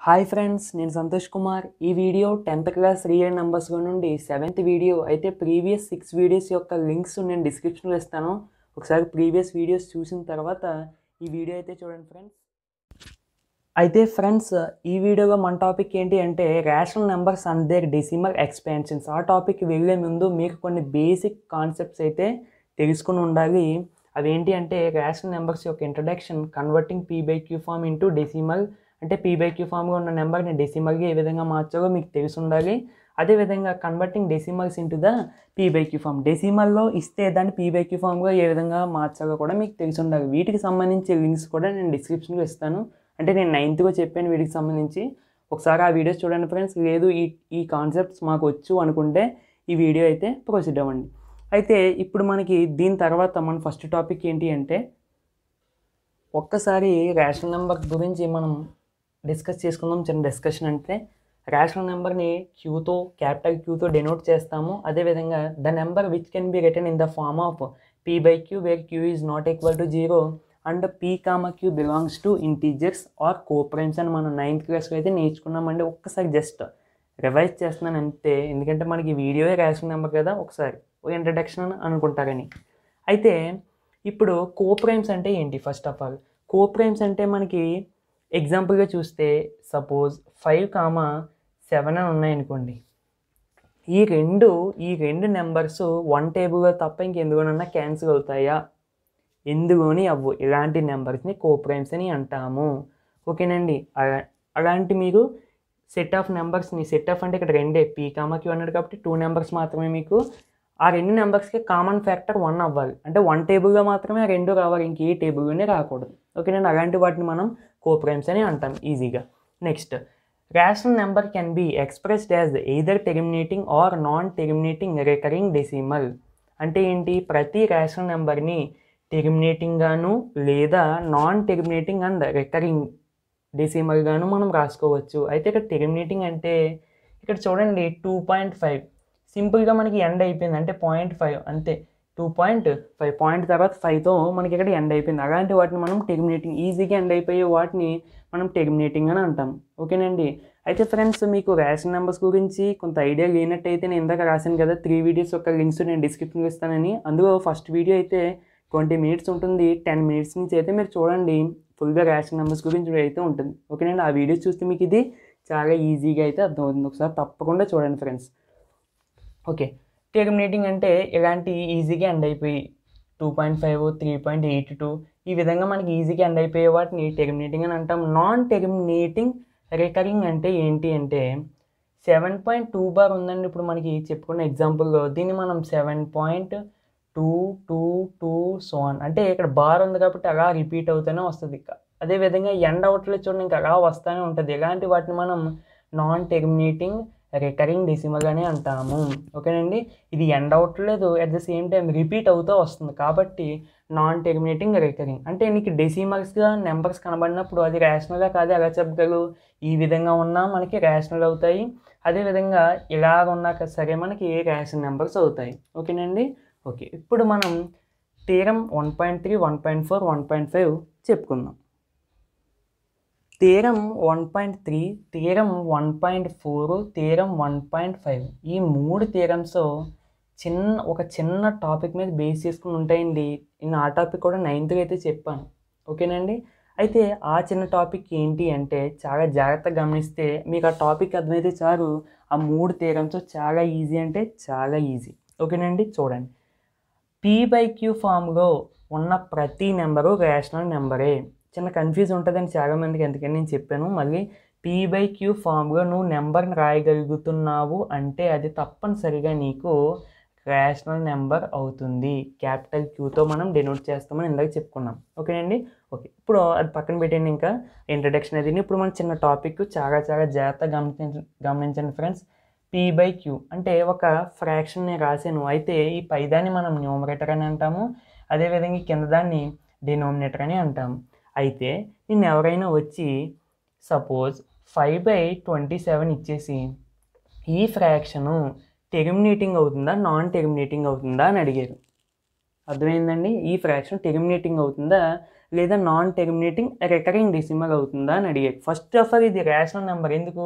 Hi friends, నేను సంతోష్ కుమార్. ఈ video 10th class real నెంబర్స్లో నుండి 7th వీడియో అయితే ప్రీవియస్ 6 వీడియోస్ యొక్క లింక్స్ నేను డిస్క్రిప్షన్లో ఇస్తాను. ఒకసారి ప్రీవియస్ వీడియోస్ చూసిన తర్వాత ఈ వీడియో అయితే చూడండి ఫ్రెండ్స్. అయితే ఫ్రెండ్స్, ఈ వీడియోలో మన టాపిక్ ఏంటి అంటే rational numbers and their decimal expansions. ఆ టాపిక్ వెళ్ళే ముందు మీకు కొన్ని బేసిక్ కాన్సెప్ట్స్ అయితే తెలుసుకుని ఉండాలి. అవేంటి అంటే రేషనల్ నెంబర్స్ యొక్క introduction, converting p/q form into decimal, అంటే p/q ఫామ్గా ఉన్న నెంబర్ని డెసిమల్గా ఏ విధంగా మార్చాలో మీకు తెలిసి ఉండాలి. అదేవిధంగా converting decimals into the p/q form, డెసిమల్లో ఇస్తే దాన్ని p/q ఫామ్గా ఏ విధంగా మార్చాలో కూడా మీకు తెలిసి ఉండాలి. వీటికి సంబంధించి లింక్స్ కూడా నేను డిస్క్రిప్షన్లో ఇస్తాను. అంటే నేను 9th చెప్పాను వీటికి సంబంధించి. ఒకసారి ఆ వీడియోస్ చూడండి ఫ్రెండ్స్. లేదు ఈ కాన్సెప్ట్స్ మాకు వచ్చు అనుకుంటే ఈ వీడియో అయితే ప్రొసీడ్ అవ్వండి. అయితే ఇప్పుడు మనకి దీని తర్వాత మన ఫస్ట్ టాపిక్ ఏంటి అంటే ఒక్కసారి రేషనల్ నెంబర్ గురించి మనం డిస్కస్ చేసుకుందాం. చిన్న డిస్కషన్ అంటే రేషనల్ నెంబర్ని క్యూతో, క్యాపిటల్ క్యూతో డెనోట్ చేస్తాము. అదేవిధంగా the number which can be written in the form of p/q where q is not equal to 0 and p, q belongs to integers are coprimes అని మనం 9th క్లాస్లో అయితే నేర్చుకున్నామండి. ఒక్కసారి జస్ట్ రివైజ్ చేస్తున్నాను అంతే, ఎందుకంటే మనకి వీడియో రేషనల్ నెంబర్ కదా, ఒకసారి ఇంట్రడక్షన్ అని అనుకుంటారని. అయితే ఇప్పుడు కోప్రైమ్స్ అంటే ఏంటి? ఫస్ట్ ఆఫ్ ఆల్ కోప్రైమ్స్ అంటే మనకి ఎగ్జాంపుల్గా చూస్తే సపోజ్ 5, 7 అని ఉన్నాయనుకోండి. ఈ రెండు నెంబర్స్ వన్ టేబుల్గా తప్ప ఇంకెందులోనన్నా క్యాన్సిల్ అవుతాయా? ఎందులోని అవ్వు. ఇలాంటి నెంబర్స్ని కోప్రైమ్స్ అని అంటాము. ఓకేనండి. అలాంటి మీరు సెట్ ఆఫ్ నెంబర్స్ని, సెట్ ఆఫ్ అంటే ఇక్కడ రెండే, p, q అన్నాడు కాబట్టి 2 నెంబర్స్ మాత్రమే మీకు ఆ రెండు నెంబర్స్కి కామన్ ఫ్యాక్టర్ 1 అవ్వాలి. అంటే 1 టేబుల్గా మాత్రమే ఆ రెండు రావాలి, ఇంకే టేబుల్లోనే రాకూడదు. ఓకేనండి. అలాంటి వాటిని మనం కోప్రైమ్స్ అని అంటాం ఈజీగా. Next, rational number can be expressed as either terminating or non terminating recurring decimal. అంటే ఏంటి? ప్రతి రేషనల్ నెంబర్ని టెర్మినేటింగ్ గాను లేదా non terminating and recurring decimal గాను మనం రాసుకోవచ్చు. అయితే ఇక్కడ టెర్మినేటింగ్ అంటే ఇక్కడ చూడండి 2.5 సింపుల్గా మనకి ఎండ్ అయిపోయింది, అంటే 0.5 అంతే. 2.5 పాయింట్ తర్వాత 5తో మనకి ఇక్కడ ఎండ్ అయిపోయింది. అలాంటి వాటిని మనం టెర్మినేటింగ్, ఈజీగా ఎండ్ అయిపోయే వాటిని మనం టెర్మినేటింగ్ అని అంటాం. ఓకేనండి. అయితే ఫ్రెండ్స్, మీకు రేషనల్ నెంబర్స్ గురించి కొంత ఐడియా లేనట్టయితే నేను ఇందాక రాశాను కదా 3 వీడియోస్ యొక్క లింక్స్ నేను డిస్క్రిప్షన్లో ఇస్తానని. అందులో ఫస్ట్ వీడియో అయితే 20 minutes ఉంటుంది. 10 minutes నుంచి అయితే మీరు చూడండి, ఫుల్గా రేషనల్ నెంబర్స్ గురించి అయితే ఉంటుంది. ఓకేనండి. ఆ వీడియోస్ చూస్తే మీకు ఇది చాలా ఈజీగా అయితే అర్థమవుతుంది. ఒకసారి తప్పకుండా చూడండి ఫ్రెండ్స్. ఓకే, టెర్మినేటింగ్ అంటే ఇలాంటి ఈజీగా ఎండ్ అయిపోయి 2.5, 3.82 ఈ విధంగా మనకి ఈజీగా ఎండ్ అయిపోయే వాటిని టెర్మినేటింగ్ అని అంటాం. నాన్ టెర్మినేటింగ్ రికరింగ్ అంటే ఏంటి అంటే 7.2 బార్ ఉందండి. ఇప్పుడు మనకి చెప్పుకున్న ఎగ్జాంపుల్లో దీన్ని మనం 7.222 సో ఆన్, అంటే ఇక్కడ బార్ ఉంది కాబట్టి అలా రిపీట్ అవుతూనే వస్తుంది. అదేవిధంగా ఎండ్ అవుట్లెట్ చూడండి, ఇంకా అలా వస్తూనే ఉంటుంది. ఇలాంటి వాటిని మనం నాన్ టెర్మినేటింగ్ రికరింగ్ డెసిమల్ అని అంటాము. ఓకేనండి. ఇది ఎండ్ అవ్వట్లేదు, at the same time repeat అవుతూ వస్తుంది కాబట్టి నాన్ టెర్మినేటింగ్ రికరింగ్. అంటే నీకు డెసిమల్స్గా నెంబర్స్ కనబడినప్పుడు అది రేషనల్గా కాదు, ఎలా చెప్పగలరు? ఈ విధంగా ఉన్నా మనకి రేషనల్ అవుతాయి, అదేవిధంగా ఇలాగ ఉన్నాక సరే మనకి రేషనల్ నెంబర్స్ అవుతాయి. ఓకేనండి. ఓకే, ఇప్పుడు మనం థీరం 1.3, 1.4, 1.5 చెప్పుకుందాం. థీరం 1.3, థీరం 1.4, థీరం 1.5 ఈ 3 థీరమ్స్ ఒక చిన్న టాపిక్ మీద బేస్ చేసుకుని ఉంటాయండి. నేను ఆ టాపిక్ కూడా 9th అయితే చెప్పాను. ఓకేనండి. అయితే ఆ చిన్న టాపిక్ ఏంటి అంటే చాలా జాగ్రత్తగా గమనిస్తే మీకు ఆ టాపిక్ అర్థమైతే చాలు. ఆ 3 థీరమ్స్ చాలా ఈజీ, అంటే చాలా ఈజీ. ఓకేనండి. చూడండి, p/q ఫామ్లో ఉన్న ప్రతి నెంబరు రేషనల్ నెంబరే. చిన్న కన్ఫ్యూజ్ ఉంటుందని చాలామందికి, అందుకని నేను చెప్పాను. మళ్ళీ p/q ఫామ్లో నువ్వు నెంబర్ని రాయగలుగుతున్నావు అంటే అది తప్పనిసరిగా నీకు రేషనల్ నెంబర్ అవుతుంది. క్యాపిటల్ క్యూతో మనం డెనోట్ చేస్తామని ఇందాక చెప్పుకున్నాం. ఓకేనండి. ఓకే, ఇప్పుడు అది పక్కన పెట్టండి, ఇంకా ఇంట్రడక్షన్ అది. ఇప్పుడు మన చిన్న టాపిక్ చాలా చాలా జాగ్రత్తగా గమనించండి ఫ్రెండ్స్. p/q అంటే ఒక ఫ్రాక్షన్ నేను రాశాను. అయితే ఈ పైదాన్ని మనం న్యూమరేటర్ అని అంటాము, అదేవిధంగా కింద దాన్ని డినోమినేటర్ అని అంటాము. అయితే నిన్ను ఎవరైనా వచ్చి సపోజ్ 5/27 ఇచ్చేసి ఈ ఫ్రాక్షను టెర్మినేటింగ్ అవుతుందా, నాన్ టెర్మినేటింగ్ అవుతుందా అని అడిగారు. అర్థమైందండి? ఈ ఫ్రాక్షన్ టెర్మినేటింగ్ అవుతుందా, లేదా నాన్ టెర్మినేటింగ్ రికరింగ్ డెసిమల్ అవుతుందా అని అడిగారు. ఫస్ట్ ఆఫ్ ఆల్ ఇది రేషనల్ నెంబర్. ఎందుకు?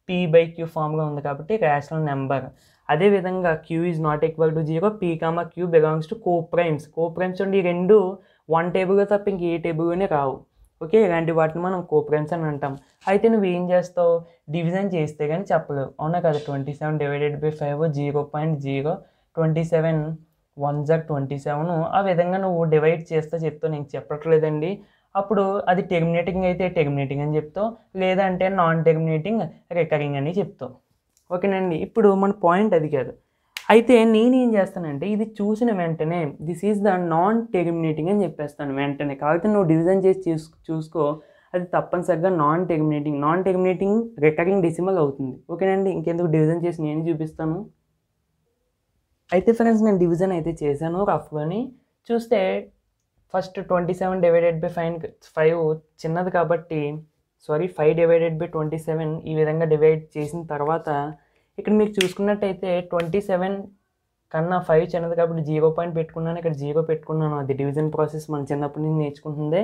p/q ఫామ్గా ఉంది కాబట్టి రేషనల్ నెంబర్. అదేవిధంగా q is not equal to 0, p, q belongs to coprimes. Coprimes ఉండి ఈ రెండు వన్ టేబుల్గా తప్ప ఇంక ఏ టేబుల్లోనే రావు. ఓకే, ఇలాంటి వాటిని మనం కోప్రైమ్స్ అని అంటాం. అయితే నువ్వు ఏం చేస్తావు? డివిజన్ చేస్తే కానీ చెప్పలేవు, అవునా కదా? 27 డివైడెడ్ బై 5 0.0, 27 1 జా 27. ఆ విధంగా నువ్వు డివైడ్ చేస్తే చెప్తావు, నేను చెప్పట్లేదండి. అప్పుడు అది టెర్మినేటింగ్ అయితే టెర్మినేటింగ్ అని చెప్తావు, లేదంటే నాన్ టెర్మినేటింగ్ రికరింగ్ అని చెప్తావు. ఓకేనండి, ఇప్పుడు మన పాయింట్ అది కాదు. అయితే నేనేం చేస్తానంటే ఇది చూసిన వెంటనే this is the non terminating అని చెప్పేస్తాను వెంటనే. కాబట్టి నువ్వు డివిజన్ చేసి చూసుకో, అది తప్పనిసరిగా నాన్ టెర్మినేటింగ్ రికరింగ్ డెసిమల్ అవుతుంది. ఓకేనండి, ఇంకెందుకు డివిజన్ చేసి నేను చూపిస్తాను. అయితే ఫ్రెండ్స్ నేను డివిజన్ అయితే చేశాను రఫ్గాని. చూస్తే ఫస్ట్ 27 డివైడెడ్ బై 5 చిన్నది కాబట్టి 5 డివైడెడ్ బై 27 ఈ విధంగా డివైడ్ చేసిన తర్వాత ఇక్కడ మీరు చూసుకున్నట్టయితే 27 కన్నా 5 చిన్నది కాబట్టి 0 పాయింట్ పెట్టుకున్నాను, ఇక్కడ 0 పెట్టుకున్నాను. అది డివిజన్ ప్రాసెస్ మన చిన్నప్పటి నుంచి నేర్చుకుంటుంది.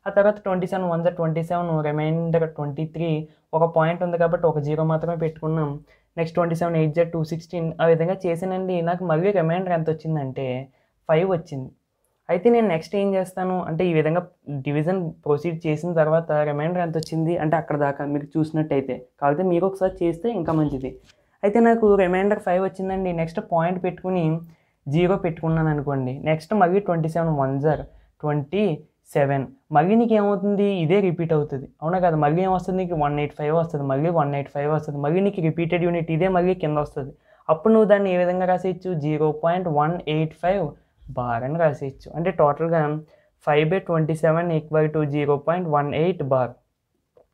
ఆ తర్వాత 27 1 జా 27, రిమైండర్ 23, ఒక పాయింట్ ఉంది కాబట్టి ఒక 0 మాత్రమే పెట్టుకున్నాం. నెక్స్ట్ 27 8 జా 216. ఆ విధంగా చేసానండి. నాకు మళ్ళీ రిమైండర్ ఎంత వచ్చిందంటే 5 వచ్చింది. అయితే నేను నెక్స్ట్ ఏం చేస్తాను అంటే ఈ విధంగా డివిజన్ ప్రొసీడ్ చేసిన తర్వాత రిమైండర్ ఎంత వచ్చింది అంటే అక్కడ దాకా మీరు చూసినట్టయితే. కాకపోతే మీరు ఒకసారి చేస్తే ఇంకా మంచిది. అయితే నాకు రిమైండర్ 5 వచ్చిందండి. నెక్స్ట్ పాయింట్ పెట్టుకుని 0 పెట్టుకున్నాను అనుకోండి. నెక్స్ట్ మళ్ళీ 27 1 జా 27. మళ్ళీ నీకు ఏమవుతుంది? ఇదే రిపీట్ అవుతుంది, అవునా కదా? మళ్ళీ ఏమొస్తుంది? నీకు 185 వస్తుంది, మళ్ళీ 185 వస్తుంది, మళ్ళీ నీకు రిపీటెడ్ యూనిట్ ఇదే మళ్ళీ కింద వస్తుంది. అప్పుడు నువ్వు దాన్ని ఏ విధంగా రాసేయచ్చు? 0.185 బార్ అని రాసేయచ్చు. అంటే టోటల్గా 5/27 ఈక్వల్ టు 0.18 బార్.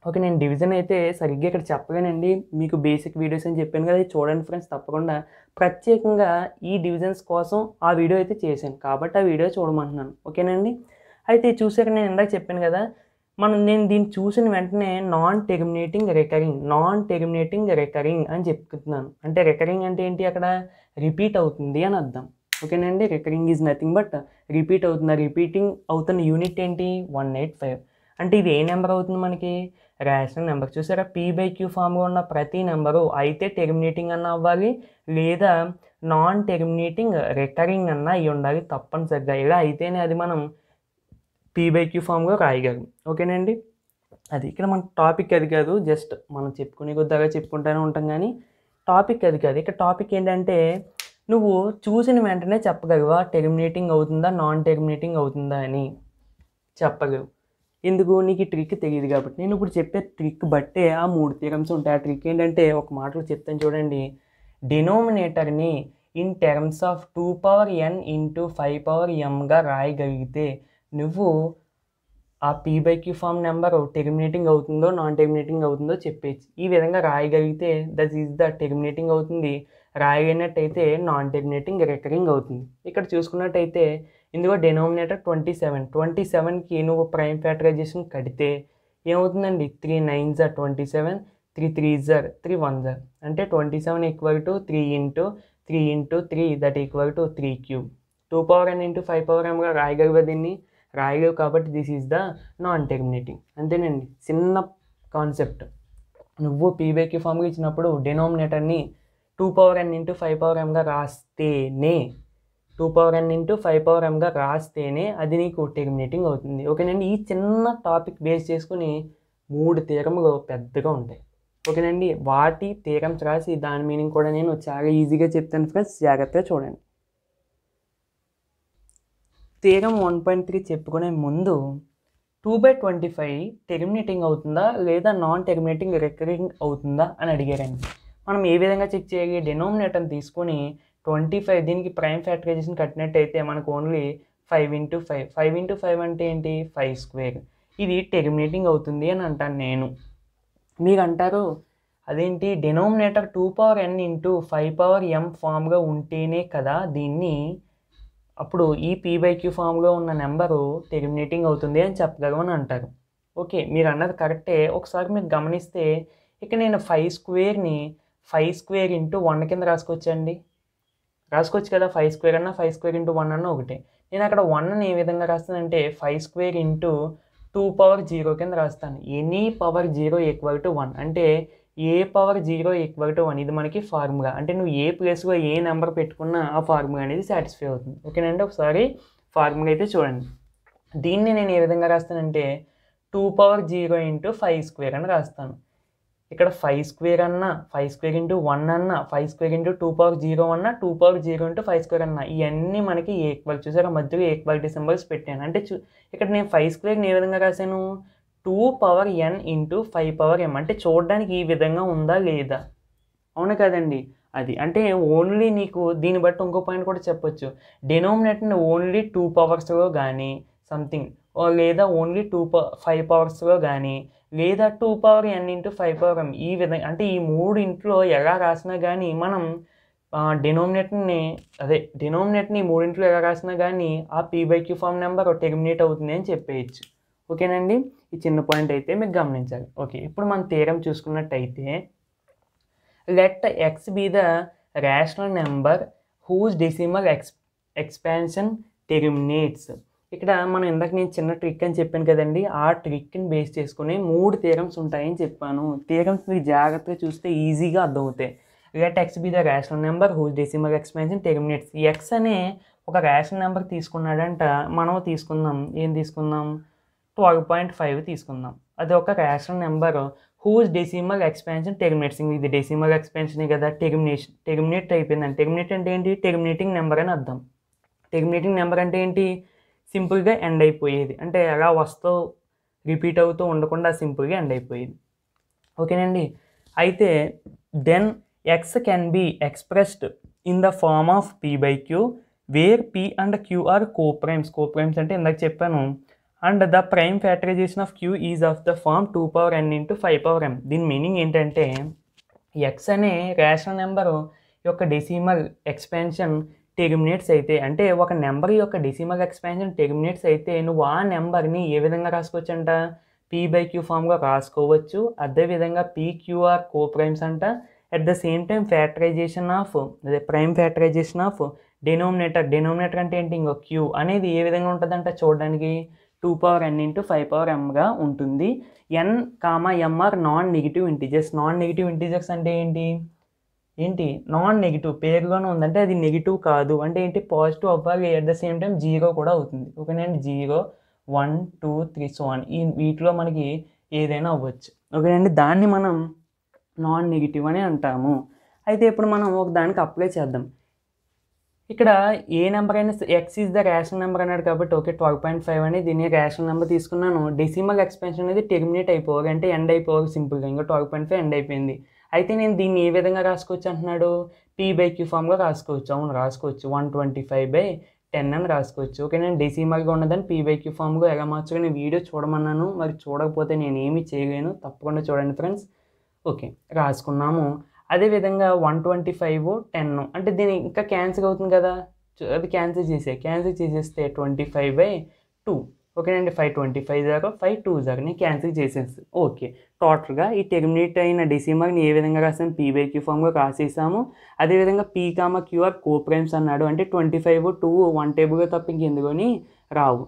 ఓకే, నేను డివిజన్ అయితే సరిగ్గా ఇక్కడ చెప్పగానండి. మీకు బేసిక్ వీడియోస్ అని చెప్పాను కదా, చూడండి ఫ్రెండ్స్ తప్పకుండా. ప్రత్యేకంగా ఈ డివిజన్స్ కోసం ఆ వీడియో అయితే చేశాను కాబట్టి ఆ వీడియో చూడమంటున్నాను. ఓకేనండి, అయితే చూసాక నేను ఇందాక చెప్పాను కదా, నేను దీన్ని చూసిన వెంటనే నాన్ టెర్మినేటింగ్ రికరింగ్ అని చెప్తున్నాను. అంటే రికరింగ్ అంటే ఏంటి? అక్కడ రిపీట్ అవుతుంది అని అర్థం. ఓకేనండి, recurring is nothing but repeat అవుతుంది. రిపీటింగ్ అవుతున్న యూనిట్ ఏంటి? 185. అంటే ఇది ఏ నెంబర్ అవుతుంది మనకి? Rational number. చూసారా, p/q ఫామ్గా ఉన్న ప్రతి నెంబరు అయితే టెర్మినేటింగ్ అన్న అవ్వాలి, లేదా నాన్ టెర్మినేటింగ్ రికరింగ్ అన్న అయి ఉండాలి తప్పనిసరిగా. ఇలా అయితేనే అది మనం p/q ఫామ్గా రాయగలం. ఓకేనండి, అది ఇక్కడ మన టాపిక్ అది కాదు, జస్ట్ మనం చెప్పుకునే కొద్దిగా చెప్పుకుంటూనే ఉంటాం కానీ టాపిక్ అది కాదు. ఇక్కడ టాపిక్ ఏంటంటే నువ్వు చూసిన వెంటనే చెప్పగలవా టెర్మినేటింగ్ అవుతుందా నాన్ టెర్మినేటింగ్ అవుతుందా అని చెప్పగలవు. ఎందుకు? నీకు ఈ ట్రిక్ తెలియదు కాబట్టి. నేను ఇప్పుడు చెప్పే ట్రిక్ బట్టే ఆ 3 థియరమ్స్ ఉంటాయి. ఆ ట్రిక్ ఏంటంటే ఒక మాటలో చెప్తాను చూడండి. డినోమినేటర్ని in terms of 2n into 5m రాయగలిగితే నువ్వు ఆ p/q ఫామ్ నెంబర్ టెర్మినేటింగ్ అవుతుందో నాన్ టెర్మినేటింగ్ అవుతుందో చెప్పేసి ఈ విధంగా రాయగలిగితే దట్ ఈజ్ ద టెర్మినేటింగ్ అవుతుంది. రాయగలిగినట్టయితే నాన్ టెర్మినేటింగ్ రికరింగ్ అవుతుంది. ఇక్కడ చూసుకున్నట్టయితే ఇందులో డినోమినేటర్ 27కి నువ్వు ప్రైమ్ ఫ్యాక్టరైజేషన్ కడితే ఏమవుతుందండి? 3 9 జా 27, 3 3 జా 3 1 జా అంటే 27 equal to 3 into 3 that equal to 3³ 2n into 5mగా రాయగలిగా దీన్ని? రాయలేవు కాబట్టి this is the non terminating. అంతేనండి, చిన్న కాన్సెప్ట్. నువ్వు p/q ఫామ్గా ఇచ్చినప్పుడు డినోమినేటర్ని 2n ఇంటూ 5mగా రాస్తేనే 2n ఇంటూ 5mగా రాస్తేనే అది నీకు టెర్మినేటింగ్ అవుతుంది. ఓకేనండి, ఈ చిన్న టాపిక్ బేస్ చేసుకుని 3 థియరమ్లు పెద్దగా ఉంటాయి. ఓకేనండి, వాటి థియరమ్స్ రాసి దాని మీనింగ్ కూడా నేను చాలా ఈజీగా చెప్తాను ఫ్రెండ్స్, జాగ్రత్తగా చూడండి. థియరమ్ 1.3 చెప్పుకునే ముందు 2/25 టెర్మినేటింగ్ అవుతుందా లేదా నాన్ టెర్మినేటింగ్ రికరింగ్ అవుతుందా అని అడిగారండి. మనం ఏ విధంగా చెక్ చేయాలి? డినోమినేటర్ని తీసుకొని 25 దీనికి ప్రైమ్ ఫ్యాక్టరైజేషన్ కట్టినట్టయితే మనకు ఓన్లీ 5 ఇంటూ 5 అంటే ఏంటి? 5². ఇది టెర్మినేటింగ్ అవుతుంది అని అంటాను నేను. మీరు అంటారు అదేంటి డినోమినేటర్ 2n ఇంటూ 5m ఫామ్గా ఉంటేనే కదా దీన్ని అప్పుడు ఈ p/q ఫామ్లో ఉన్న నెంబరు టెర్మినేటింగ్ అవుతుంది అని చెప్పగలవు అని అంటారు. ఓకే, మీరు అన్నది కరెక్టే. ఒకసారి మీరు గమనిస్తే ఇక్కడ నేను 5² 5² ఇంటూ 1 కింద రాసుకోవచ్చు కదా? 5² అన్నా 5² ఇంటూ 1 అన్నా ఒకటే. నేను అక్కడ 1ని ఏ విధంగా రాస్తానంటే 5 స్క్వేర్ ఇంటూ 2 పవర్ 0 కింద రాస్తాను. ఎనీ పవర్ 0 ఈక్వల్ టు 1 అంటే ఏ పవర్ 0 ఈక్వల్ టు 1 ఇది మనకి ఫార్ములా. అంటే నువ్వు ఏ ప్లేస్లో ఏ నెంబర్ పెట్టుకున్నా ఆ ఫార్ములా అనేది సాటిస్ఫై అవుతుంది. ఓకేనండి, ఒకసారి ఫార్ములా అయితే చూడండి. దీన్ని నేను ఏ విధంగా రాస్తానంటే 2 పవర్ 0 ఇంటూ 5 స్క్వేర్ అని రాస్తాను. ఇక్కడ 5 స్క్వేర్ అన్నా 5 స్క్వేర్ ఇంటూ 1 అన్నా 5 స్క్వేర్ ఇంటూ 2 పవర్ 0 అన్నా 2 పవర్ 0 ఇంటూ 5 స్క్వేర్ అన్నా ఇవన్నీ మనకి ఈక్వల్. చూసారా మధ్యలో ఈక్వాలిటీ సింబల్స్ పెట్టాను. అంటే ఇక్కడ నేను 5 స్క్వేర్ని ఏ విధంగా రాశాను 2 power n into 5 power m. అంటే చూడడానికి ఈ విధంగా ఉందా లేదా, అవును కదండి. అది అంటే ఓన్లీ నీకు దీన్ని బట్టి ఇంకో పాయింట్ కూడా చెప్పొచ్చు. డినోమినేటర్ని ఓన్లీ 2 పవర్స్లో కానీ సంథింగ్ లేదా ఓన్లీ 5 పవర్స్లో కానీ లేదా 2 power n into 5 power m ఈ విధంగా అంటే ఈ మూడు ఇంట్లో ఎలా రాసినా కానీ మనం డినోమినేటర్ని మూడింట్లో ఎలా రాసినా కానీ ఆ p/q ఫామ్ నెంబర్ టెర్మినేట్ అవుతుంది అని చెప్పేయచ్చు. ఓకేనండి, ఈ చిన్న పాయింట్ అయితే మీకు గమనించాలి. ఓకే, ఇప్పుడు మన థీరం చూసుకున్నట్టయితే let x be the rational number whose decimal expansion terminates. ఇక్కడ మనం ఇందాక నేను చిన్న ట్రిక్ అని చెప్పాను కదండి, ఆ ట్రిక్ని బేస్ చేసుకుని 3 థీరమ్స్ ఉంటాయని చెప్పాను. థీరమ్స్ మీరు జాగ్రత్తగా చూస్తే ఈజీగా అర్థమవుతాయి. Let x be the rational number whose decimal expansion terminates. x అనే ఒక రేషనల్ నెంబర్ తీసుకున్నాడంట, మనం తీసుకుందాం ఏం తీసుకుందాం 12.5 తీసుకుందాం. అది ఒక rational number whose decimal expansion terminates. ఇది డెసిమల్ ఎక్స్పాన్షనే కదా, టెర్మినేట్ అయిపోయిందండి. టెర్మినేట్ అంటే ఏంటి, టెర్మినేటింగ్ నెంబర్ అని అర్థం. టెర్మినేటింగ్ నెంబర్ అంటే ఏంటి, సింపుల్గా ఎండ్ అయిపోయేది. అంటే ఎలా వస్తూ రిపీట్ అవుతూ ఉండకుండా సింపుల్గా ఎండ్ అయిపోయేది. ఓకేనండి, అయితే then x can be expressed in the form of p/q where p and q are coprimes. Coprimes అంటే ఇందాక చెప్పాను. And the prime factorization of q is of the form 2 power n into 5 power m. దీని meaning ఏంటంటే x అనే rational number యొక్క decimal expansion terminates అయితే, అంటే ఒక నెంబర్ యొక్క డెసిమల్ ఎక్స్పాన్షన్ టెర్మినేట్స్ అయితే నువ్వు ఆ నెంబర్ని ఏ విధంగా రాసుకోవచ్చు అంట, p/q ఫామ్గా రాసుకోవచ్చు. అదేవిధంగా pqr కోప్రైమ్స్ అంట. At the same time prime factorization of denominator అంటే ఏంటి, ఇంకో q అనేది ఏ విధంగా ఉంటుందంట చూడడానికి 2 పవర్ n ఇంటూ 5 పవర్ mగా ఉంటుంది. n, m are non negative integers. Non negative integers అంటే ఏంటి నాన్ నెగిటివ్ పేరులోనే ఉందంటే అది నెగిటివ్ కాదు. అంటే ఏంటి పాజిటివ్ అవ్వాలి, అట్ ద సేమ్ టైం 0 కూడా అవుతుంది. ఓకేనండి, 0, 1, 2, 3 సో ఆన్ ఈ వీటిలో మనకి ఏదైనా అవ్వచ్చు. ఓకేనండి, దాన్ని మనం నాన్ నెగిటివ్ అని అంటాము. అయితే ఇప్పుడు మనం ఒక దానికి అప్లై చేద్దాం. ఇక్కడ ఏ నెంబర్ అయినా x is the rational number అన్నాడు కాబట్టి ఓకే 12.5 అని దీన్ని రేషనల్ నెంబర్ తీసుకున్నాను. డెసిమల్ ఎక్స్పాన్షన్ అనేది టెర్మినేట్ అయిపోవాలి, అంటే ఎండ్ అయిపోవాలి సింపుల్గా. ఇంకా 12.5 ఎండ్ అయిపోయింది. అయితే నేను దీన్ని ఏ విధంగా రాసుకోవచ్చు అంటున్నాడు, p/q ఫామ్గా రాసుకోవచ్చు. అవును రాసుకోవచ్చు, 125/10 అని రాసుకోవచ్చు. ఓకే, నేను డెసిమల్గా ఉన్నదని p/q ఫామ్గా ఎలా మార్చుకో నేను వీడియో చూడమన్నాను. మరి చూడకపోతే నేను ఏమీ చేయలేను, తప్పకుండా చూడండి ఫ్రెండ్స్. ఓకే, రాసుకున్నాము. అదేవిధంగా 125, 10 అంటే దీని ఇంకా క్యాన్సిల్ అవుతుంది కదా, అది క్యాన్సిల్ చేసేస్తే 25/2. ఓకేనండి, 525 0, 5 2 0 నేను క్యాన్సిల్ చేసేసి ఓకే. టోటల్గా ఈ టెర్మినేట్ అయిన డెసిమల్ని ఏ విధంగా రాసాము, p/q ఫామ్గా రాసేసాము. అదేవిధంగా p, q కోప్రైమ్స్ అన్నాడు, అంటే 25, 2 1 టేబుల్గా తప్ప ఇంకెందుకొని రావు.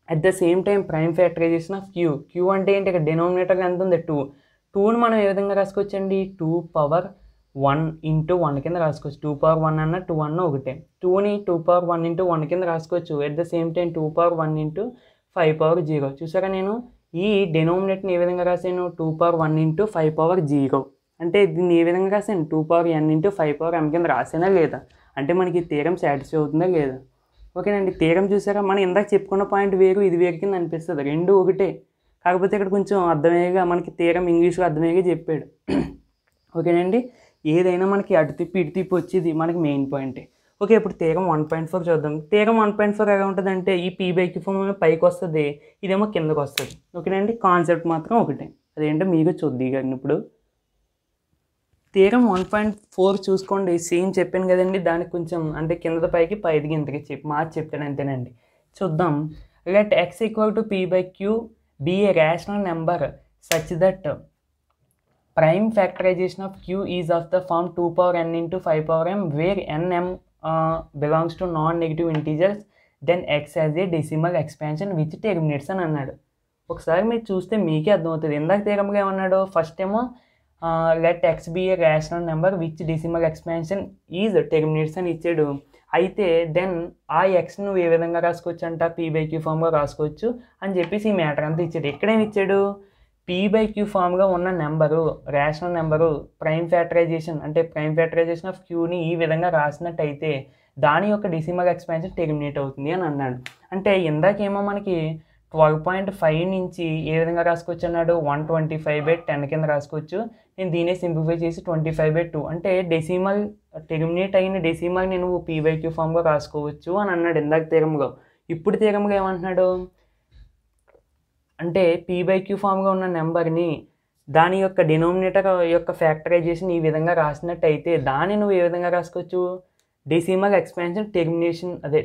At the same time prime factorization of q అంటే ఏంటి, ఇక్కడ డినోమినేటర్ ఎంత ఉంది 2ని మనం ఏ విధంగా రాసుకోవచ్చండి 2 పవర్ 1 ఇంటూ 1 కింద రాసుకోవచ్చు. 2 పవర్ 1 అన్న 2 అన్న ఒకటే. 2ని 2 పవర్ 1 ఇంటూ 1 కింద రాసుకోవచ్చు. At the same time 2 power 1 into 5 power 0. చూసారా నేను ఈ డినోమినేటర్ని ఏ విధంగా రాశాను 2 పవర్ 1 ఇంటూ 5 పవర్ 0. అంటే దీన్ని ఏ విధంగా రాశాను 2 power n into 5 power m కింద రాసానా లేదా, అంటే మనకి థీరం సాటిస్ఫై అవుతుందా లేదా. ఓకేనండి, థీరం చూసారా మనం ఇందాక చెప్పుకున్న పాయింట్ వేరు ఇది వేరు కింద అనిపిస్తుంది, రెండు ఒకటే. కాకపోతే ఇక్కడ కొంచెం అర్థమయ్యేగా మనకి థీరం ఇంగ్లీష్లో అర్థమయ్యేగా చెప్పాడు. ఓకేనండి, ఏదైనా మనకి అటు తిప్పి ఇటు తిప్పి వచ్చేది మనకి మెయిన్ పాయింటే. ఓకే, ఇప్పుడు థీరం 1.4 చూద్దాం. థీరం 1.4 ఎలా ఉంటుంది అంటే ఈ p/q ఫామ్ పైకి వస్తుంది, ఇదేమో కిందకు వస్తుంది. ఓకేనండి, కాన్సెప్ట్ మాత్రం ఒకటే, అదేంటో మీకు చూద్దాం. ఇప్పుడు థీరం 1.4 చూసుకోండి, సేమ్ చెప్పాను కదండి, దానికి కొంచెం అంటే కింద పైకి పైకి ఇంతకి మార్చి చెప్తాను అంతేనండి. చూద్దాం. Let x equal to p/q be a rational number such that prime factorization of q is of the form 2 power n into 5 power m where n m belongs to non-negative integers then x has a decimal expansion which terminates అని అన్నాడు. ఒకసారి మీరు చూస్తే మీకే అర్థమవుతుంది. ఇందాక థియరంగా ఏమన్నాడు, first ఏమో let x be a rational number which decimal expansion is terminates అని ఇచ్చాడు. అయితే దెన్ ఆ ఎక్స్ నువ్వు ఏ విధంగా రాసుకోవచ్చు అంట, పీ/క్యూ ఫామ్గా రాసుకోవచ్చు అని చెప్పేసి ఈ మ్యాటర్ అంతా ఇచ్చాడు. ఎక్కడేమి ఇచ్చాడు, పీ/క్యూ ఫామ్గా ఉన్న number, rational number prime factorization అంటే ప్రైమ్ ఫ్యాక్టరైజేషన్ ఆఫ్ క్యూని ఈ విధంగా రాసినట్టయితే దాని యొక్క డెసిమల్ ఎక్స్పాన్షన్ టెర్మినేట్ అవుతుంది అని అన్నాడు. అంటే ఇందాకేమో మనకి 12.5 నుంచి ఏ విధంగా రాసుకోవచ్చు అన్నాడు, 125/10 కింద రాసుకోవచ్చు. నేను దీనే సింప్లిఫై చేసి 25/2 అంటే డెసిమల్ టెర్మినేట్ అయిన డెసిమల్ నేను పీ/క్యూ ఫామ్గా రాసుకోవచ్చు అని అన్నాడు ఇందాక థియరంలో. ఇప్పుడు థియరంలో ఏమంటున్నాడు అంటే పీ/క్యూ ఫామ్గా ఉన్న నెంబర్ని దాని యొక్క డినోమినేటర్ యొక్క ఫ్యాక్టరైజేషన్ ఈ విధంగా రాసినట్టయితే దాన్ని నువ్వు ఏ విధంగా రాసుకోవచ్చు, డెసిమల్ ఎక్స్పాన్షన్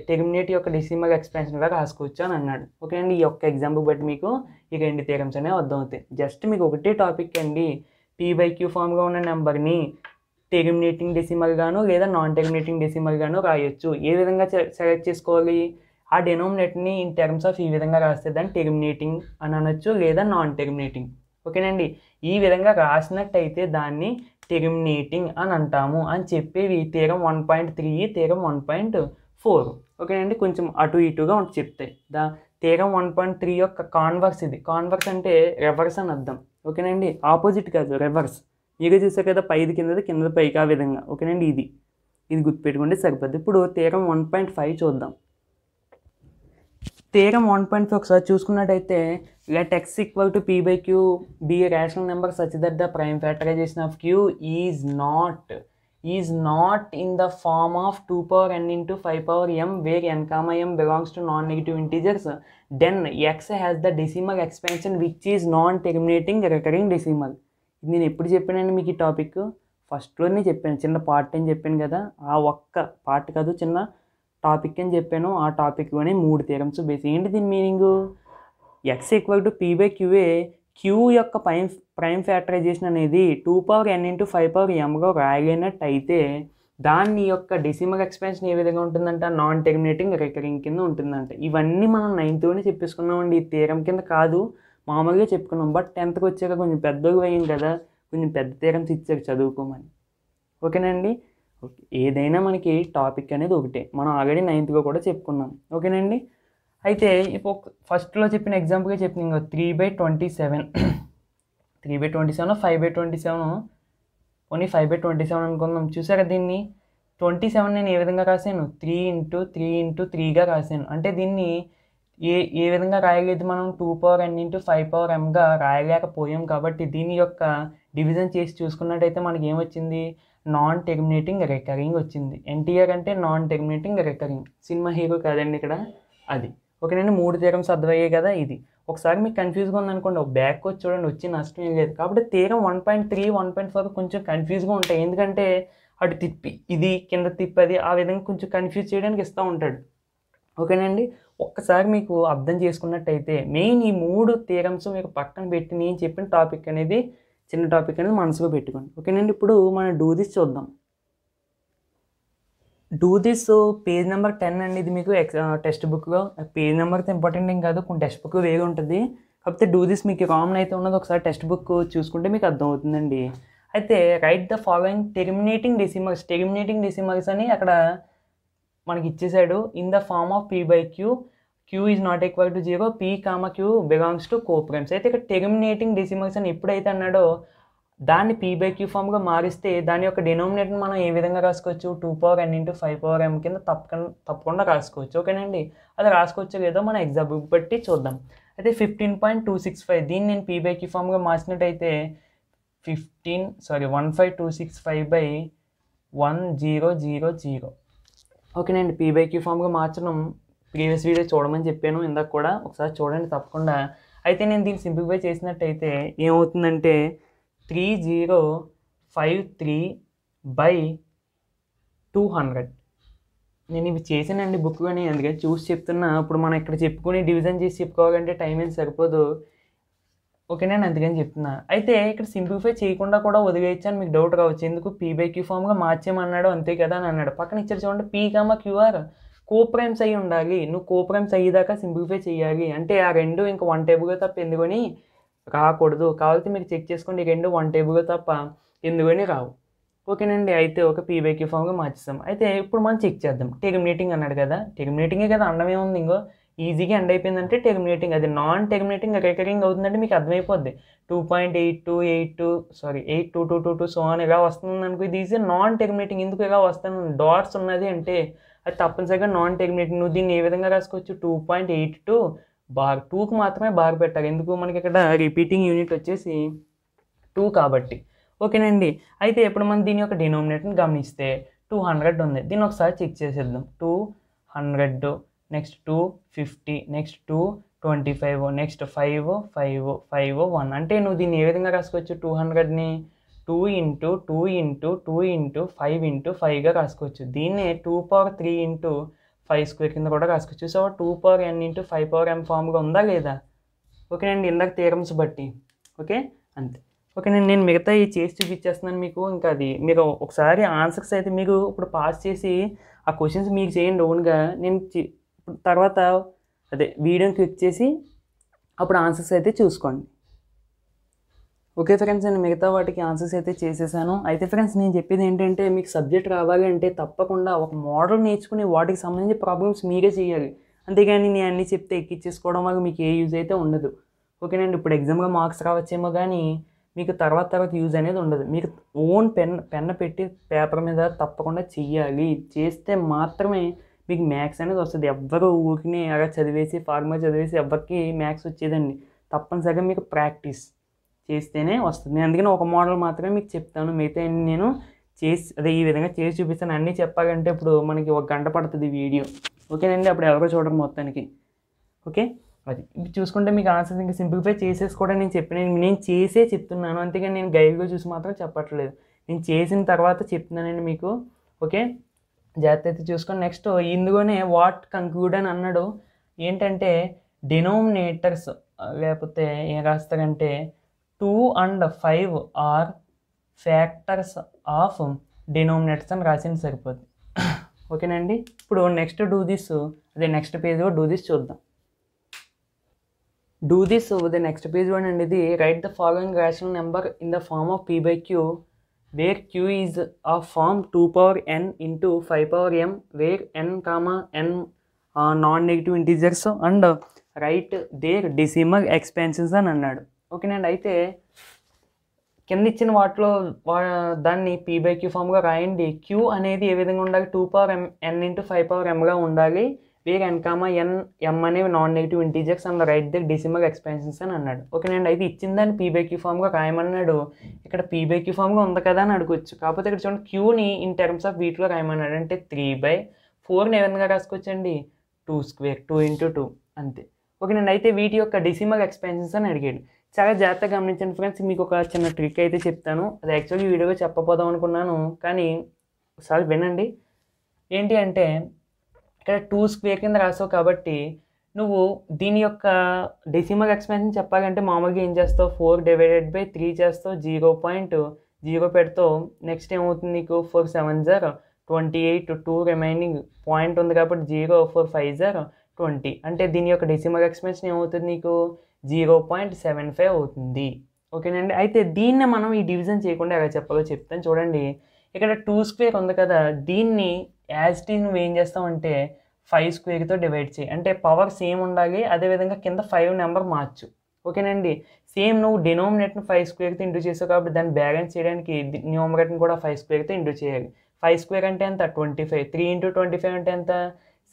టెర్మినేట్ యొక్క డెసిమల్ ఎక్స్పాన్షన్గా రాసుకోవచ్చు అని అన్నాడు. ఓకే అండి, ఈ యొక్క ఎగ్జాంపుల్ బట్టి మీకు ఈ రెండు థియరమ్స్ అనేవి అర్థమవుతాయి. జస్ట్ మీకు ఒకటే టాపిక్ అండి, పీ/క్యూ ఫామ్గా ఉన్న నెంబర్ని టెర్మినేటింగ్ డెసిమల్ గాను లేదా నాన్ టెర్మినేటింగ్ డెసిమల్ గాను రాయొచ్చు. ఏ విధంగా సెలెక్ట్ చేసుకోవాలి, ఆ డెనోమినేటర్ని ఇన్ టర్మ్స్ ఆఫ్ ఈ విధంగా రాస్తే దాన్ని టెర్మినేటింగ్ అని అనొచ్చు లేదా నాన్ టెర్మినేటింగ్. ఓకేనండి, ఈ విధంగా రాసినట్టయితే దాన్ని టెర్మినేటింగ్ అని అంటాము అని చెప్పేవి థియరం 1.3, థియరం 1.4. ఓకేనండి, కొంచెం అటు ఇటుగా ఉంటే చెప్తాయి. థియరం 1.3 యొక్క కాన్వర్స్ ఇది. కాన్వర్స్ అంటే రివర్స్ అని అర్థం. ఓకేనండి, ఆపోజిట్ కాదు, రివర్స్. మీరే చూసారు కదా, పైది కిందది కిందది పైకి ఆ విధంగా. ఓకేనండి, ఇది గుర్తుపెట్టుకుంటే సరిపోద్ది. ఇప్పుడు థియరం 1.5 చూద్దాం. థియరం 1.5 ఒకసారి చూసుకున్నట్టయితే let x equal to p q be a rational number such that the prime factorization of q is not in the form of 2n into 5m where n, m belongs to non negative integers, then x has the decimal expansion which is non terminating recurring decimal. ఇది నేను ఎప్పుడు చెప్పానండి మీకు ఈ topic, ఫస్ట్లోనే చెప్పాను, చిన్న part అని చెప్పాను కదా, ఆ ఒక్క పార్ట్ కాదు చిన్న టాపిక్ అని చెప్పాను. ఆ టాపిక్లోనే 3 థియరమ్స్ బేస్. ఏంటి దీని మీనింగు, ఎక్స్ ఈక్వల్ టు పీ/క్యూఏ క్యూ యొక్క ప్రైమ్ ఫ్యాక్టరైజేషన్ అనేది 2n into 5mగా రాయలేనట్టయితే దాని యొక్క డెసిమల్ ఎక్స్పాన్షన్ ఏ విధంగా ఉంటుందంట, నాన్ టెర్మినేటింగ్ రికరింగ్ కింద ఉంటుందంట. ఇవన్నీ మనం 9th చెప్పేసుకున్నామండి, ఈ థియరం కింద కాదు, మామూలుగా చెప్పుకున్నాం. బట్ 10th వచ్చాక కొంచెం పెద్దగా అయ్యింది కదా, కొంచెం పెద్ద థియరమ్స్ ఇచ్చారు చదువుకోమని. ఓకేనండి, ఓకే, ఏదైనా మనకి టాపిక్ అనేది ఒకటే, మనం ఆల్రెడీ 9th కూడా చెప్పుకున్నాం. ఓకేనండి, అయితే ఇప్పుడు ఫస్ట్లో చెప్పిన ఎగ్జాంపుల్గా చెప్పిన ఇంకా 3/27 3/27 5/27 ఓన్లీ 5/27 అనుకుందాం. చూసారా, దీన్ని 27 నేను ఏ విధంగా రాశాను, 3 into 3 into 3గా రాశాను. అంటే దీన్ని ఏ విధంగా రాయలేదు, మనం 2n into 5mగా రాయలేకపోయాం. కాబట్టి దీని యొక్క డివిజన్ చేసి చూసుకున్నట్టయితే మనకి ఏమొచ్చింది, నాన్ టెర్మినేటింగ్ రికరింగ్ వచ్చింది. ఎన్టీఆర్ అంటే non terminating recurring, cinema hero కాదండి ఇక్కడ, అది. ఓకేనండి, 3 థియరమ్స్ అర్థమయ్యాయి కదా. ఇది ఒకసారి మీకు కన్ఫ్యూజ్గా ఉందనుకోండి, ఒక బ్యాక్ వచ్చి చూడండి, వచ్చి నష్టం ఏం లేదు. కాబట్టి థియరం 1.3, 1.4 కొంచెం కన్ఫ్యూజ్గా ఉంటాయి, ఎందుకంటే అటు తిప్పి ఇది కింద తిప్పది ఆ విధంగా కొంచెం కన్ఫ్యూజ్ చేయడానికి ఇస్తూ ఉంటాడు. ఓకేనండి, ఒక్కసారి మీకు అర్థం చేసుకున్నట్టయితే మెయిన్ ఈ 3 థియరమ్స్ మీకు పక్కన పెట్టి నేను చెప్పిన టాపిక్ అనేది చిన్న టాపిక్ అనేది మనసులో పెట్టుకోండి. ఓకేనండి, ఇప్పుడు మనం డూ దిస్ చూద్దాం. డూ దిస్ పేజ్ నెంబర్ 10 అండి. ఇది మీకు టెక్స్ట్ బుక్లో పేజ్ నెంబర్తో ఇంపార్టెంట్ ఏం కాదు, కొన్ని టెక్స్ట్ బుక్ వేరే ఉంటుంది. కాకపోతే డూ దిస్ మీకు కామన్ అయితే ఉన్నది, ఒకసారి టెక్స్ట్ బుక్ చూసుకుంటే మీకు అర్థమవుతుందండి. అయితే write the following terminating decimals అని అక్కడ మనకి ఇచ్చేసాడు. In the form of p q q is not equal to 0, p, q belongs to coprimes. అయితే ఇక్కడ టెర్మినేటింగ్ డెసిమల్స్ అని ఎప్పుడైతే అన్నాడో దాన్ని పీ/క్యూ ఫామ్గా మారిస్తే దాని యొక్క డినోమినేటర్ మనం ఏ విధంగా రాసుకోవచ్చు, 2n into 5m కింద తప్పకుండా రాసుకోవచ్చు. ఓకేనండి, అది రాసుకోవచ్చు లేదో మన ఎగ్జాంపుల్ బట్టి చూద్దాం. అయితే 15.265 దీన్ని నేను పీ/క్యూ ఫామ్గా మార్చినట్టయితే 15265/1000. ఓకేనండి, పీ/క్యూ ఫామ్గా మార్చడం ప్రీవియస్ వీడియో చూడమని చెప్పాను ఇందాక కూడా, ఒకసారి చూడండి తప్పకుండా. అయితే నేను దీన్ని సింప్లిఫై చేసినట్టయితే ఏమవుతుందంటే 3053/200. నేను ఇవి చేశానండి బుక్లోని, అందుకని చూసి చెప్తున్నా. ఇప్పుడు మనం ఇక్కడ చెప్పుకొని డివిజన్ చేసి చెప్పుకోవాలంటే టైం ఏం సరిపోదు. ఓకేనండి, అందుకని చెప్తున్నా. అయితే ఇక్కడ సింప్లిఫై చేయకుండా కూడా వదిలేయచ్చు అని మీకు డౌట్ రావచ్చు, ఎందుకు పీ/క్యూ ఫామ్గా మార్చేయమన్నాడు అంతే కదా అని అన్నాడు. పక్కన ఇచ్చారు చూడండి, p, qr కోప్రైమ్స్ అయ్యి ఉండాలి. నువ్వు కోప్రైమ్స్ అయ్యేదాకా సింప్లిఫై చేయాలి. అంటే ఆ రెండు ఇంకా 1 టేబుల్‌లో తప్ప ఎందుకని రాకూడదు. కావాలంటే మీరు చెక్ చేసుకోండి. ఈ రెండు 1 టేబుల్‌లో తప్ప ఎందుకని రావు. ఓకేనండి. అయితే ఒక పీ/క్యూ ఫామ్‌గా మార్చేసాం. అయితే ఇప్పుడు మనం చెక్ చేద్దాం. టెర్మినేటింగ్ అన్నాడు కదా! టెర్మినేటింగే కదా! అనడం ఏముంది ఇంగో ఈజీగా ఎండ్ అయిపోయిందంటే టెర్మినేటింగ్. అది నాన్ టెర్మినేటింగ్ రికరింగ్ అవుతుందంటే మీకు అర్థమైపోద్ది. 2.8222 సో ఆన్ ఇలా వస్తుందనుకో ఇది ఈజ్ నాన్ టెర్మినేటింగ్. ఎందుకు ఇలా వస్తుంది డాట్స్ ఉన్నది అంటే అది తప్పనిసరిగా నాన్ టెర్మినేటింగ్. నువ్వు దీన్ని ఏ విధంగా రాసుకోవచ్చు 2.82 బార్ 2కి మాత్రమే బార్ పెట్టాలి. ఎందుకు మనకి ఇక్కడ రిపీటింగ్ యూనిట్ వచ్చేసి 2 కాబట్టి. ఓకేనండి. అయితే ఇప్పుడు మనం దీని యొక్క డినామినేటర్ని గమనిస్తే 200 ఉంది. దీన్ని ఒకసారి చెక్ చేసేద్దాం. 200 నెక్స్ట్ 250 నెక్స్ట్ 225 నెక్స్ట్ 5 5 5 1 అంటే నువ్వు దీన్ని ఏ విధంగా రాసుకోవచ్చు 200ని 2 ఇంటూ 2 ఇంటూ 2 ఇంటూ 5 ఇంటూ 5గా రాసుకోవచ్చు. దీన్నే 2 ఇంటూ 5 స్క్వేర్ కింద కూడా రాసుకోవచ్చు. సో 2n ఇంటూ 5m ఫామ్గా ఉందా లేదా? ఓకేనండి. ఇందాక థియరమ్స్ బట్టి ఓకే అంతే. ఓకేనండి. నేను మిగతా ఈ చేసి చూపించేస్తున్నాను మీకు. ఇంకా అది మీరు ఒకసారి ఆన్సర్స్ అయితే మీరు ఇప్పుడు పాస్ చేసి ఆ క్వశ్చన్స్ మీకు చేయండి ఓన్గా. నేను తర్వాత అదే వీడియోని క్లిక్ చేసి అప్పుడు ఆన్సర్స్ అయితే చూసుకోండి. ఓకే ఫ్రెండ్స్, నేను మిగతా వాటికి ఆన్సర్స్ అయితే చేసేసాను. అయితే ఫ్రెండ్స్ నేను చెప్పేది ఏంటంటే మీకు సబ్జెక్ట్ రావాలి అంటే తప్పకుండా ఒక మోడల్ నేర్చుకుని వాటికి సంబంధించి ప్రాబ్లమ్స్ మీరే చేయాలి. అంతేగాని నేను అన్నీ చెప్తే ఎక్కిచ్చేసుకోవడం వల్ల మీకు ఏ యూజ్ అయితే ఉండదు. ఓకేనండి. ఇప్పుడు ఎగ్జామ్గా మార్క్స్ రావచ్చేమో కానీ మీకు తర్వాత యూజ్ అనేది ఉండదు. మీకు ఓన్ పెన్ పెట్టి పేపర్ మీద తప్పకుండా చెయ్యాలి. చేస్తే మాత్రమే మీకు మ్యాథ్స్ అనేది వస్తుంది. ఎవ్వరు ఊరికి అలా చదివేసి ఫార్ములా చదివేసి ఎవ్వరికి మ్యాథ్స్ వచ్చేదండి. తప్పనిసరిగా మీకు ప్రాక్టీస్ చేస్తేనే వస్తుంది. నేను అందుకని ఒక మోడల్ మాత్రమే మీకు చెప్తాను. మిగతా నేను ఈ విధంగా చేసి చూపిస్తాను. అన్నీ చెప్పాలంటే ఇప్పుడు మనకి 1 గంట పడుతుంది వీడియో. ఓకేనండి. అప్పుడు ఎవరో చూడరు మొత్తానికి. ఓకే అది ఇప్పుడు చూసుకుంటే మీకు ఆన్సర్స్ ఇంకా సింప్లిఫై చేసేసుకోవడం నేను చేసే చెప్తున్నాను. అంతేగాని నేను గైడ్గా చూసి మాత్రం చెప్పట్లేదు. నేను చేసిన తర్వాత చెప్తున్నానండి మీకు. ఓకే జాగ్రత్త అయితే చూసుకొని నెక్స్ట్ ఇందులోనే వాట్ కంక్లూడ్ అని అన్నాడు. ఏంటంటే డినోమినేటర్స్ లేకపోతే ఏం రాస్తారంటే 2 and 5 are factors of denominators అని రాసింది సరిపోద్ది. ఓకేనండి. ఇప్పుడు next next page do this చూద్దాం. Do this over the next page 1 and ఇది write the following rational number in the form of p/q where q is of form 2n into 5m where n, n non-negative integers and write their decimal expansions అని అన్నాడు. ఓకేనండి. అయితే కింద ఇచ్చిన వాటిలో దాన్ని p/q ఫామ్గా రాయండి. q అనేది ఏ విధంగా ఉండాలి 2n into 5mగా ఉండాలి. వేర్ n, m అనేవి non negative integers and right the decimal expansions అని అన్నాడు. ఓకేనండి. అయితే ఇచ్చిన దాన్ని p/q ఫామ్గా రాయమన్నాడు. ఇక్కడ p/q ఫామ్గా ఉంది కదా అని అడగొచ్చు. కాకపోతే ఇక్కడ చూడండి క్యూని ఇన్ టర్మ్స్ ఆఫ్ వీటిలో రాయమన్నాడు. అంటే 3/4ని ఏ విధంగా రాసుకోవచ్చండి 2² 2 into 2 అంతే. ఓకేనండి. అయితే వీటి యొక్క డెసిమల్ ఎక్స్పాన్షన్స్ అని అడిగాడు. చాలా జాగ్రత్తగా గమనించండి ఫ్రెండ్స్. మీకు ఒక చిన్న ట్రిక్ అయితే చెప్తాను. అది యాక్చువల్లీ వీడియోగా చెప్పపోదాం అనుకున్నాను కానీ ఒకసారి వినండి. ఏంటి అంటే ఇక్కడ 2² కింద రాసావు కాబట్టి నువ్వు దీని యొక్క డెసిమల్ ఎక్స్పాన్షన్ చెప్పాలంటే మామూలుగా ఏం చేస్తావు 4/3 చేస్తావు 0.0 పెడతావు. నెక్స్ట్ ఏమవుతుంది నీకు 4 7 0 28 2 రిమైనింగ్ పాయింట్ ఉంది కాబట్టి 0 4 5 0 20 అంటే దీని యొక్క డెసిమల్ ఎక్స్పాన్షన్ ఏమవుతుంది నీకు 0.75 అవుతుంది. ఓకేనండి. అయితే దీన్ని మనం ఈ డివిజన్ చేయకుండా ఎలా చెప్పాలో చెప్తాను చూడండి. ఇక్కడ 2² ఉంది కదా దీన్ని యాజ్ టీ నువ్వు ఏం చేస్తావంటే 5² డివైడ్ చేయి. అంటే పవర్ సేమ్ ఉండాలి. అదేవిధంగా కింద 5 నెంబర్ మార్చు. ఓకేనండి. సేమ్ నువ్వు డినోమినేటర్ని 5² ఇంటూ చేసావు కాబట్టి దాన్ని బ్యాలెన్స్ చేయడానికి న్యూమరేటర్ని కూడా 5² ఇంటూ చేయాలి. 5² అంటే ఎంత 25. 3 into 25 అంటే ఎంత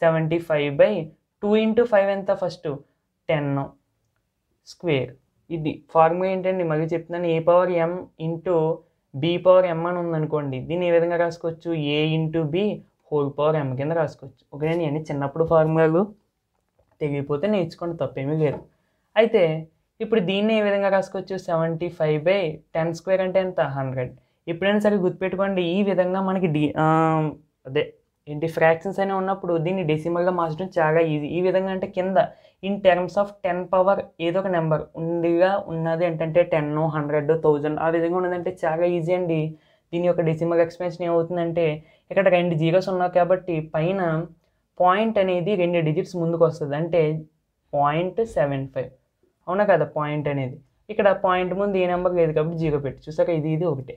75/2 into 5 ఎంత ఫస్ట్ 10 స్క్వేర్. ఇది ఫార్ములా ఏంటండి మళ్ళీ చెప్తున్నాను. a/m ఇంటూ b/m అని ఉందనుకోండి. దీన్ని ఏ విధంగా రాసుకోవచ్చు a into b whole/m కింద రాసుకోవచ్చు. ఓకేనండి. ఇవన్నీ చిన్నప్పుడు ఫార్ములాలు తెలియకపోతే నేర్చుకోండి తప్పేమీ లేదు. అయితే ఇప్పుడు దీన్ని ఏ విధంగా రాసుకోవచ్చు 75/10² అంటే ఎంత 100. ఎప్పుడైనా సరే గుర్తుపెట్టుకోండి ఈ విధంగా మనకి ఫ్రాక్షన్స్ అనేవి ఉన్నప్పుడు దీన్ని డెసిమల్గా మార్చడం చాలా ఈజీ. ఈ విధంగా అంటే కింద ఇన్ టర్మ్స్ ఆఫ్ 10 పవర్ ఏదో ఒక నెంబర్ ఉన్నది ఏంటంటే 10 100 1000 ఆ విధంగా ఉన్నదంటే చాలా ఈజీ అండి. దీని యొక్క డెసిమల్ ఎక్స్పాన్షన్ ఏమవుతుందంటే ఇక్కడ 2 జీరోస్ ఉన్నాయి కాబట్టి పైన పాయింట్ అనేది 2 డిజిట్స్ ముందుకు వస్తుంది, అంటే 0.75. అవునా కదా పాయింట్ అనేది. ఇక్కడ పాయింట్ ముందు ఏ నెంబర్ లేదు కాబట్టి 0 పెట్టి చూసాక ఇది ఒకటే.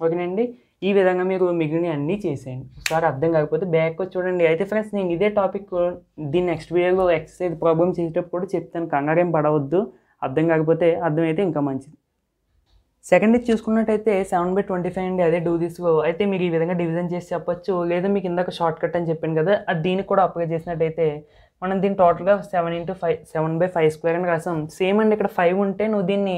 ఓకేనండి, ఈ విధంగా మీరు మిగిలిన అన్నీ చేసేయండి. ఒకసారి అర్థం కాకపోతే బ్యాక్ వచ్చి చూడండి. అయితే ఫ్రెండ్స్ నేను ఇదే టాపిక్ దీన్ని నెక్స్ట్ వీడియోలో ఎక్సర్సైజ్ ప్రాబ్లమ్ చేసేటప్పుడు చెప్తాను, కంగారేం పడవద్దు. అర్థం కాకపోతే అర్థమైతే ఇంకా మంచిది. సెకండ్ చూసుకున్నట్టయితే 7/25 అండి, అదే డూ దిస్లో. అయితే మీరు ఈ విధంగా డివిజన్ చేసి చెప్పొచ్చు, లేదా మీకు ఇందాక షార్ట్ కట్ అని చెప్పాను కదా, అది దీనికి కూడా అప్లై చేసినట్టయితే మనం దీన్ని టోటల్గా 7/5 అని రాసాం. సేమ్ అండి, ఇక్కడ 5 ఉంటే నువ్వు దీన్ని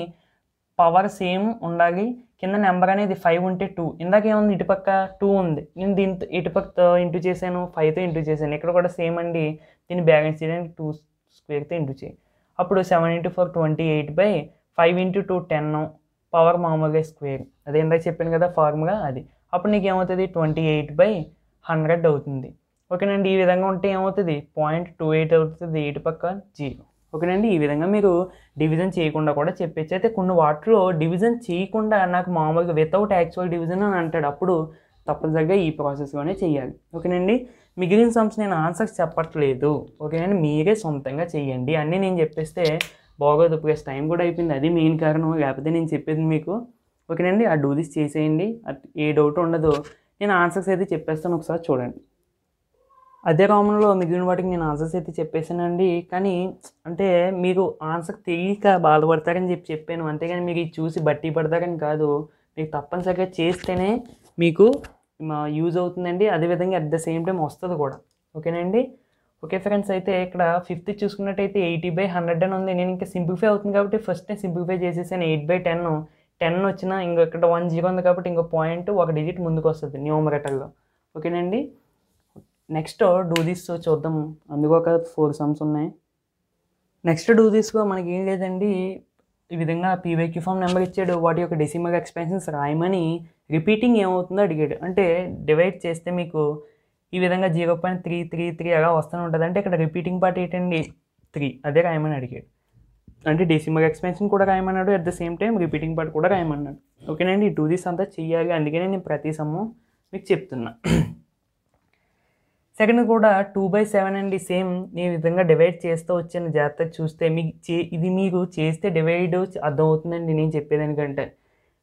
పవర్ సేమ్ ఉండాలి, కింద నెంబర్ అనేది 5 ఉంటే 2. ఇందాక ఏముంది, ఇటుపక్క 2 ఉంది, నేను దీంతో ఇటుపక్కతో ఇంటూ చేశాను, 5తో ఇంటూ చేశాను. ఇక్కడ కూడా సేమ్ అండి, దీన్ని బ్యాలెన్స్ చేయడానికి 2 స్క్వేర్తో ఇంటూ చేయి. అప్పుడు 7 × 4 28/5 × 2 10, పవర్ మామూలుగా స్క్వేర్. అదే ఇందాక చెప్పాను కదా ఫార్ములా అది. అప్పుడు నీకు ఏమవుతుంది, 28/100 అవుతుంది. ఓకేనండి, ఈ విధంగా ఉంటే ఏమవుతుంది, 0.28 అవుతుంది, ఇటు పక్క 0. ఓకేనండి, ఈ విధంగా మీరు డివిజన్ చేయకుండా కూడా చెప్పచ్చు. అయితే కొన్ని వాటిలో డివిజన్ చేయకుండా నాకు మామూలుగా వితౌట్ యాక్చువల్ డివిజన్ అని అంటాడు, అప్పుడు తప్పనిసరిగా ఈ ప్రాసెస్లోనే చేయాలి. ఓకేనండి, మిగిలిన సమ్స్ నేను ఆన్సర్స్ చెప్పట్లేదు. ఓకేనండి, మీరే సొంతంగా చేయండి. అన్నీ నేను చెప్పేస్తే బాగోదు, ప్లస్ టైం కూడా అయిపోయింది, అది మెయిన్ కారణం, లేకపోతే నేను చెప్పేది మీకు. ఓకేనండి, ఆ డూ దిస్ చేసేయండి, ఏ డౌట్ ఉండదు. నేను ఆన్సర్స్ అయితే చెప్పేస్తాను, ఒకసారి చూడండి. అదే రామంలో మిగిలిన వాటికి నేను ఆన్సర్స్ అయితే చెప్పేసానండి, కానీ అంటే మీరు ఆన్సర్ తెలియక బాధపడతారని చెప్పాను, అంతేగాని మీరు ఇది చూసి బట్టి పడతారని కాదు. మీకు తప్పనిసరిగా చేస్తేనే మీకు యూజ్ అవుతుందండి, అదేవిధంగా అట్ ద సేమ్ టైం వస్తుంది కూడా. ఓకేనండి, ఓకే ఫ్రెండ్స్, అయితే ఇక్కడ 5th చూసుకున్నట్టయితే 80/100 అని ఉంది. నేను ఇంకా సింప్లిఫై అవుతుంది కాబట్టి ఫస్ట్ నేను సింప్లిఫై చేసేసాను. 8/10 10 వచ్చినా ఇంకో ఇక్కడ 1 0 ఉంది కాబట్టి ఇంకో పాయింట్ ఒక డిజిట్ ముందుకు వస్తుంది న్యూమరేటర్లో. ఓకేనండి, నెక్స్ట్ డూ దిస్ చూద్దాం. అందుకు ఒక 4 సమ్స్ ఉన్నాయి. నెక్స్ట్ డూ దిస్లో మనకి ఏం లేదండి, ఈ విధంగా PYQ ఫామ్ నెంబర్ ఇచ్చాడు, వాటి యొక్క డెసిమల్ ఎక్స్పాన్షన్స్ రాయమని. రిపీటింగ్ ఏమవుతుందో అడిగాడు, అంటే డివైడ్ చేస్తే మీకు ఈ విధంగా 0.333 అలా వస్తూనే ఉంటుంది. అంటే ఇక్కడ రిపీటింగ్ పార్ట్ ఏంటండి 3, అదే రాయమని అడిగాడు. అంటే డెసిమల్ ఎక్స్పాన్షన్ కూడా రాయమన్నాడు, at the same time repeating part కూడా రాయమన్నాడు. ఓకేనండి, డూ దిస్ అంతా చెయ్యాలి, అందుకనే నేను ప్రతి సమ్ము మీకు చెప్తున్నా. సెకండ్ కూడా 2/7 అండి, సేమ్ ఈ విధంగా డివైడ్ చేస్తూ వచ్చాను. జాగ్రత్తగా చూస్తే మీకు ఇది మీరు చేస్తే డివైడ్ అర్థమవుతుందండి నేను చెప్పేదానికంటే.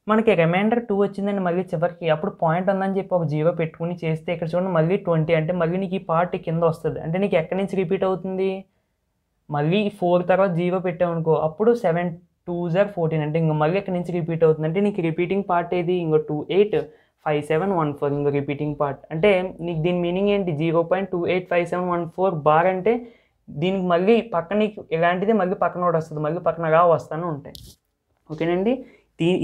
మనకి రిమైండర్ 2 వచ్చిందండి మళ్ళీ చివరికి, అప్పుడు పాయింట్ ఉందని చెప్పి ఒక 0 పెట్టుకుని చేస్తే ఇక్కడ చూడండి మళ్ళీ 20, అంటే మళ్ళీ నీకు ఈ పార్ట్ కింద వస్తుంది. అంటే నీకు ఎక్కడి నుంచి రిపీట్ అవుతుంది, మళ్ళీ 4 తర్వాత 0 పెట్టామనుకో, అప్పుడు 7 2s are 14, అంటే ఇంకో మళ్ళీ ఎక్కడి నుంచి రిపీట్ అవుతుంది. అంటే నీకు రిపీటింగ్ పార్ట్ ఏది, ఇంకో 28 5714 ఇంకో రిపీటింగ్ పార్ట్. అంటే నీకు దీని మీనింగ్ ఏంటి, 0.285714 బార్ అంటే దీనికి మళ్ళీ పక్కన నీకు ఇలాంటిది మళ్ళీ పక్కన కూడా వస్తుంది, మళ్ళీ పక్కనగా వస్తూనే ఉంటాయి. ఓకేనండి,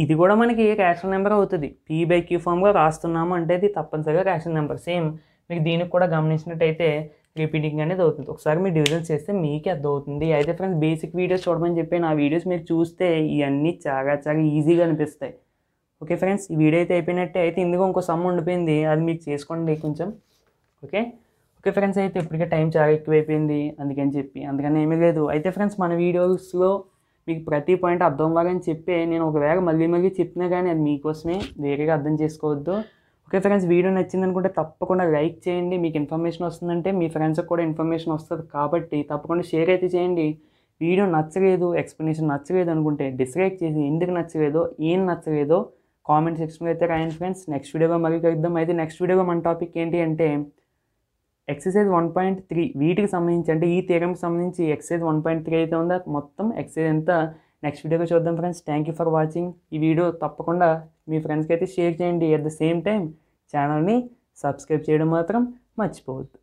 ఇది కూడా మనకి రేషనల్ నెంబర్ అవుతుంది. PYQ ఫామ్గా రాస్తున్నాము అంటే ఇది తప్పనిసరిగా రేషనల్ నెంబర్. సేమ్ మీకు దీనికి కూడా గమనించినట్టయితే రిపీటింగ్ అనేది అవుతుంది. ఒకసారి మీరు డివిజన్ చేస్తే మీకే అర్థమవుతుంది. అయితే ఫ్రెండ్స్ బేసిక్ వీడియోస్ చూడమని చెప్పి ఆ వీడియోస్ మీరు చూస్తే ఇవన్నీ చాలా చాలా ఈజీగా అనిపిస్తాయి. ఓకే ఫ్రెండ్స్, ఈ వీడియో అయితే అయిపోయినట్టే. అయితే ఇందులో ఇంకో సమ్ ఉండిపోయింది, అది మీకు చేసుకోండి కొంచెం. ఓకే ఫ్రెండ్స్, అయితే ఇప్పటికే టైం చాలా ఎక్కువైపోయింది అందుకని ఏమీ లేదు. అయితే ఫ్రెండ్స్ మన వీడియోస్లో మీకు ప్రతి పాయింట్ అర్థం అవ్వాలని చెప్పి నేను ఒకవేళ మళ్ళీ చెప్పినా కానీ అది మీకోసమే, వేరేగా అర్థం చేసుకోవద్దు. ఓకే ఫ్రెండ్స్, వీడియో నచ్చింది అనుకుంటే తప్పకుండా లైక్ చేయండి. మీకు ఇన్ఫర్మేషన్ వస్తుందంటే మీ ఫ్రెండ్స్కి కూడా ఇన్ఫర్మేషన్ వస్తుంది కాబట్టి తప్పకుండా షేర్ అయితే చేయండి. వీడియో నచ్చలేదు, ఎక్స్ప్లెనేషన్ నచ్చలేదు అనుకుంటే డిస్లైక్ చేసి ఎందుకు నచ్చలేదో, ఏం నచ్చలేదో కామెంట్ సెక్షన్లో అయితే రాయండి ఫ్రెండ్స్. నెక్స్ట్ వీడియోగా మళ్ళీ కలుద్దాం. అయితే నెక్స్ట్ వీడియోగా మన టాపిక్ ఏంటి అంటే ఎక్సర్సైజ్ 1.3 వీటికి సంబంధించి, అంటే ఈ థియరమ్కి సంబంధించి ఎక్సర్సైజ్ 1.3 అయితే ఉందా మొత్తం ఎక్సర్సైజ్ అంతా నెక్స్ట్ వీడియోగా చూద్దాం friends. Thank you for watching. ఈ వీడియో తప్పకుండా మీ ఫ్రెండ్స్కి అయితే షేర్ చేయండి. అట్ ద సేమ్ టైం ఛానల్ని సబ్స్క్రైబ్ చేయడం మాత్రం మర్చిపోవద్దు.